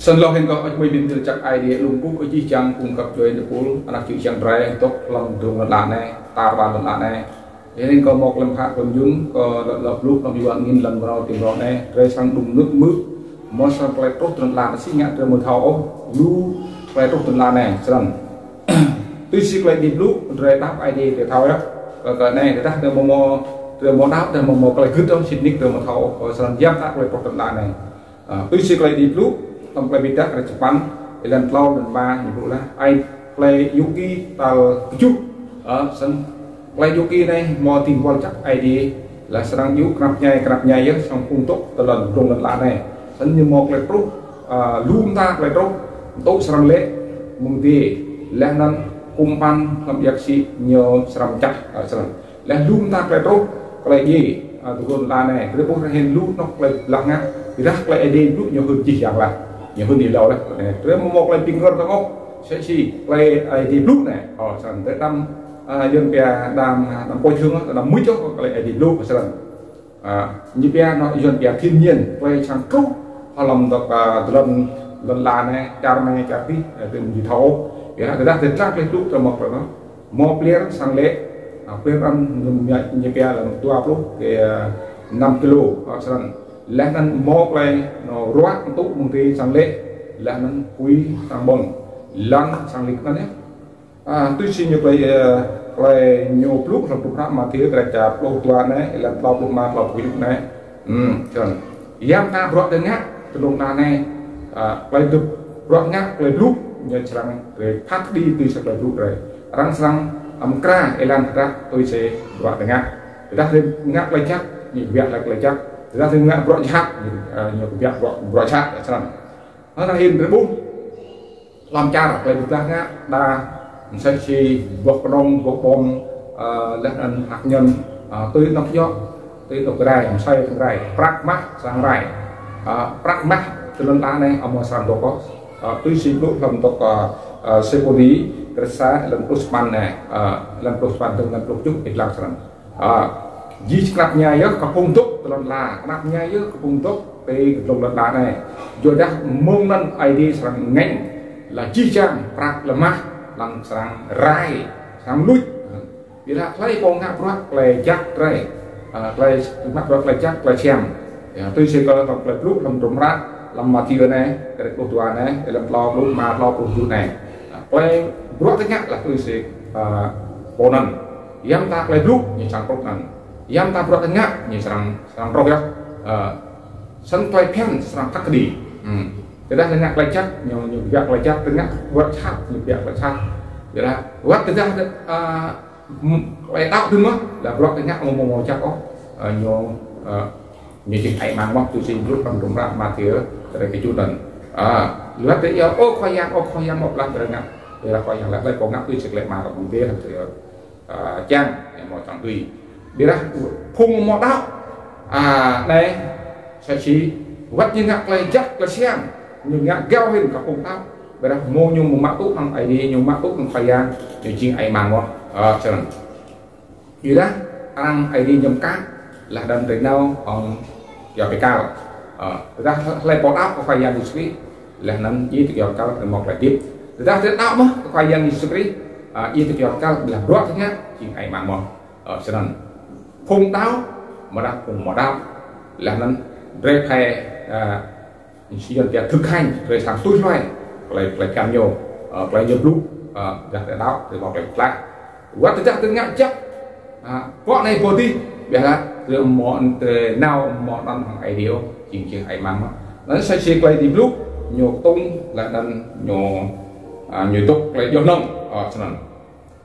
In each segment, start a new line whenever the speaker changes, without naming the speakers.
sân lo hình có ở bên bên chắc ai đi luôn cũng có chi chăng cung cấp cho anh cũng anh chịu chăng rẻ tốt lòng đường là này ta bàn là này nên có một lần khác còn dũng có lập lúc nó bị bạn nghìn lần vào tìm rõ này rơi sang đùng nước mướt món sang plei tốt tuần là nó xin nhận từ một thao lu plei tốt tuần là này rằng tuy xin plei đi lúc rơi đáp ai đi để thao á cái này để đáp từ một đáp từ một plei cứ trong xin nick từ một thao rằng giáp đáp plei tốt tuần là này tuy xin plei đi lúc trong plei bị đáp là chụp bắn lần lâu lần ba như vậy là ai plei yuki tàu chút ở sân plei yuki này mò tìm quan chắc ID là sang yếu cặp nhai á trong cung tốt từ lần trong lần lạ này sân như một plei pro luôn ta plei pro tốt sang lệ mùng tì lên nan cung pan làm việc gì nhiều sang chắc ở sân lên luôn ta plei pro plei gì từ lần lạ này cái bộ hình luôn nó plei lạ ngã thì ra plei ID lúc nhiều hơn chỉ rằng là nhiều hơn nhiều đâu đấy rồi một plei pin hơn không sẽ chỉ play ID lúc này ở sân tới năm dân bè đàm coi thương là mũi chốt cái này đi luôn sân như bè nó dân bè thiên nhiên play sang câu họ làm được lần là này chào này chào đi từ gì thấu để người ta thấy chắc lên lúc cho một nó một player sang lệ player ăn như bè là tua lúc cái 5 kg ở sân lên ăn một play nó rót tụ một cái sang lệ là nó quý sang bông lăn sang lịch nó nhé tuy nhiên như vậy nhiều lúc là tụi nó mà thiếu cái chạp lâu tua này là bao lúc mà bao quý lúc này chọn giam ta bọt đến ngắt từ lúc này vậy được bọt ngắt về lúc như rằng về phát đi từ sạch lời lúc rồi răng răng kra elan ra tôi sẽ bọt đến ngắt ra thêm ngắt lấy chắc như việc là lấy chắc ra thêm ngắt bọt chắc nhiều việc bọt chắc cho nó là hình cái bún làm cha là về được ra ngắt đa sẽ chỉ bọc đông bọc bom lên hạt nhân tươi nóc gió tươi nóc cái xoay cái này prắc mắt sang này prắc mắt từ lần ta này ở một sàn đồ có tươi xin lúc làm tộc seponi cái xã lần plusman này lần plusman từng lần plus chút ít lạc sẵn di cặp nhà yếu có phong tục từ lần là cặp nhà yếu có phong tục về trong lần đá này rồi đã mong lần ID sẵn ngành là chi trang prắc là mắt làm sang rai sang lúi vì là lấy bông ngã bát lấy chắc rai lấy ngã bát lấy chắc lấy chèm tôi sẽ có tập lấy lúc làm trộm rác làm mà thiêu này cái đồ tuần này làm lo lúc mà lo đồ này lấy bát thứ nhất là tôi sẽ bồn nần yam ta lấy lúc như sang bột nần yam ta bát thứ nhất như sang rau á sân play pen sang cắt đi cái đó là ngặt lại chắc nhiều việc lại chắc ngặt vợ chắc nhiều việc lại chắc vậy là vợ thực ra lại tạo thêm là vợ cái ngặt màu chắc có nhiều nhiều chuyện ấy mang móc tôi xin lúc trong đúng ra mà thiếu cái chút lần lát tới giờ khoai giang một lần rồi ngặt đây là khoai giang lại có ngặt tôi sẽ lại mà còn kia thì trang một chẳng tùy đi ra phun một đạo này sẽ chỉ vắt như ngặt lại chắc là xem nhưng ngã gao hình cả phong tao vậy đó mua nhung một mã tốt bằng ai đi nhung mã tốt bằng phải gian nhiều chuyện ai mang không cho nên gì đó ăn ai đi nhầm cát là đâm tới đâu còn giờ phải cao ra lại bỏ áo phải gian đi là nắm chỉ giờ cao từ một lại tiếp ra tới áo mà phải gian đi chỉ giờ cao là rót thế nhá chuyện ai mang không cho nên phong tao mà đặt cùng một đau là nắm rê khe chỉ cần thực hành về sáng tối loài lại cam nhiều lại nhiều lúc đặt để đáo thì một lại quá thực ra tôi ngại chắc bọn này vô đi bây giờ từ món nào món ăn hàng ai điều chỉnh chỉnh ai mang nó sẽ chỉ quay đi lúc nhiều tung là đần nhiều tục lại nhiều nông cho nên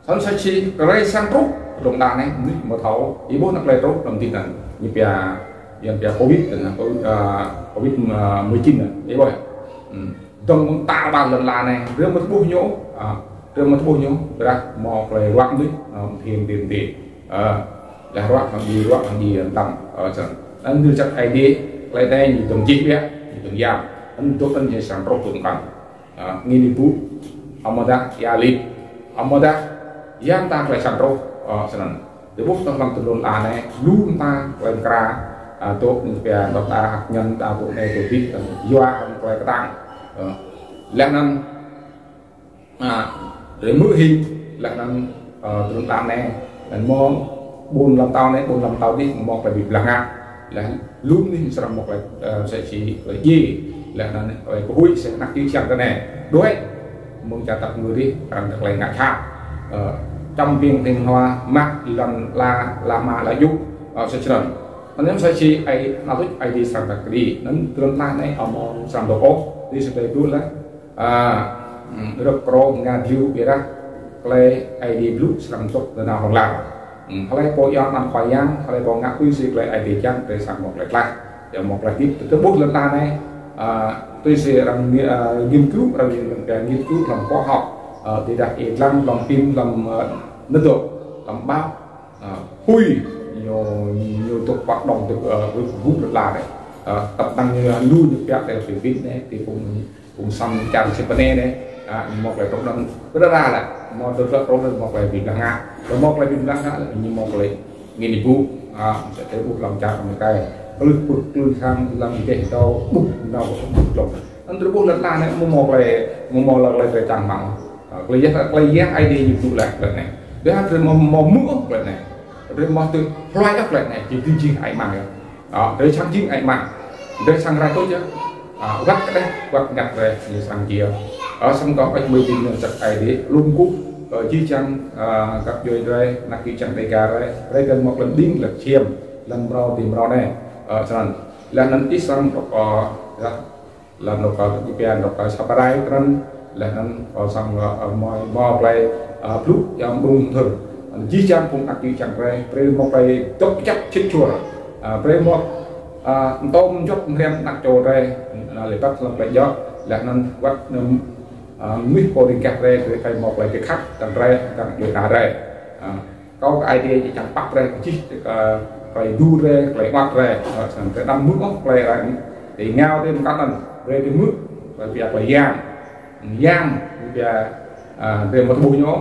nó sẽ chỉ cái sang trúc đồng đàn này một thấu ý bốn nó lại trúc đồng tin là như bây giờ covid covid 19 này đấy rồi trong ta bàn lần là này rương mất bùi nhổ ra mò về loạn đấy thiền tiền là loạn bằng gì tầm chẳng anh đưa chắc ai đi lại đây như từng chip nhé như từng dao anh tốt anh sẽ sản xuất tuần cần nghi đi phú ông đã yali ông đã giam ta phải sản xuất chẳng từ bút trong lòng từ là này luôn ta lên ra tốt về đọc ta hạt nhân ta bộ này tổ chức doa quay cái tăng lẽ năng để mưa hình lẽ năng tương tam này là mong buồn làm tao đi một là bị lăng ngã là luôn đi sang một là sẽ chỉ là gì là nó có hủy sẽ nặng chứ chẳng cái này đối muốn trả tập người đi rằng thật là ngã khác trong viên tình hoa mắc lần là mà là giúp sẽ trở nên nếu sẽ chỉ ai nào thích ai đi sang thật đi nó tương lai này ở một sang đồ ốp đi sẽ về luôn đấy được pro ngàn view vậy đó play ID blue sang chốt là nào còn làm play po yon ăn khoai yang play po ngã quy sĩ play ID chăng để sang một lại để một lại tiếp từ bút lần này tôi sẽ làm nghiên cứu nghiên cứu làm khoa học thì đặt làm phim làm nước độ làm báo hui nhiều tục hoạt động từ với bút là đấy tập tăng lưu những cái để phải viết này thì cũng xong chàng sẽ vấn đề đấy một là cộng đồng rất ra là một từ rất tốt một là việc là ngã và một là việc là ngã là như một là nghiên cứu sẽ thấy bút làm chàng một cái lui sang làm cái đâu bút đâu bút lộn anh tôi bút lần này một là về chẳng bằng lấy giác ID như tụ lại lần này thứ hai là một mũ lần này rồi một từ fly up lần này chỉ tuyên truyền ảnh mạng đó để sang chính ảnh mạng để sang ra tốt chứ gắt cái đấy quạt ngặt về như sang kia ở xong có anh mới tin chặt ID luôn cút ở chi chăng các chơi đây nạc chi chăng đây cả đây cần một lần đinh là chiêm lần rau tìm rau này cho nên là lần ít sang là nó có cái tiền nó có sắp đây nên là nó có sang mọi mò play plus yang bung thường chỉ chăng cũng ăn chỉ chẳng về pre một play tốt chắc chết chùa pre một tôm chốt thêm đặt trâu đây là để bắt làm play gió là nó bắt mít cô đi cắt đây để phải một play cái khách tặng đây tặng người ta đây có cái idea chỉ chẳng bắt đây chỉ phải đu đây phải ngoặt đây sản phải đâm mút play lại thì ngao thêm các lần về cái mức và việc là giang và về một bụi nhóm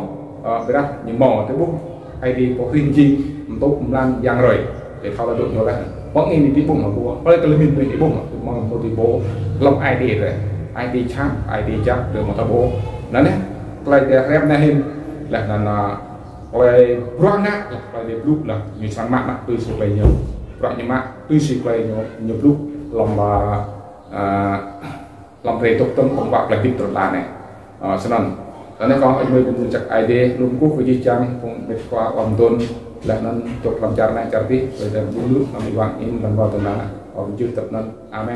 về đó những mỏ tới bụng hay đi có khuyên chi tốt lan giang rồi để thao là đội nó lại có nghe đi bụng mà bùa có cái mình về cái bụng mà một tí bố lọc ID rồi ID chắc được một thằng bố nó đấy lại để em này hình là lại rong á lại để lúc là như sáng mạng tôi sẽ play nhiều rong như mạng tôi sẽ play nhiều lúc làm về tục tâm công bạc là tiếp tục là này cho nên có anh mới cũng chắc ID luôn quốc với chi chăng cũng biết qua ông tôn là nên chụp làm cha này cha tí rồi để bún nước làm việc in làm vào tuần nào còn chưa tập nên amen.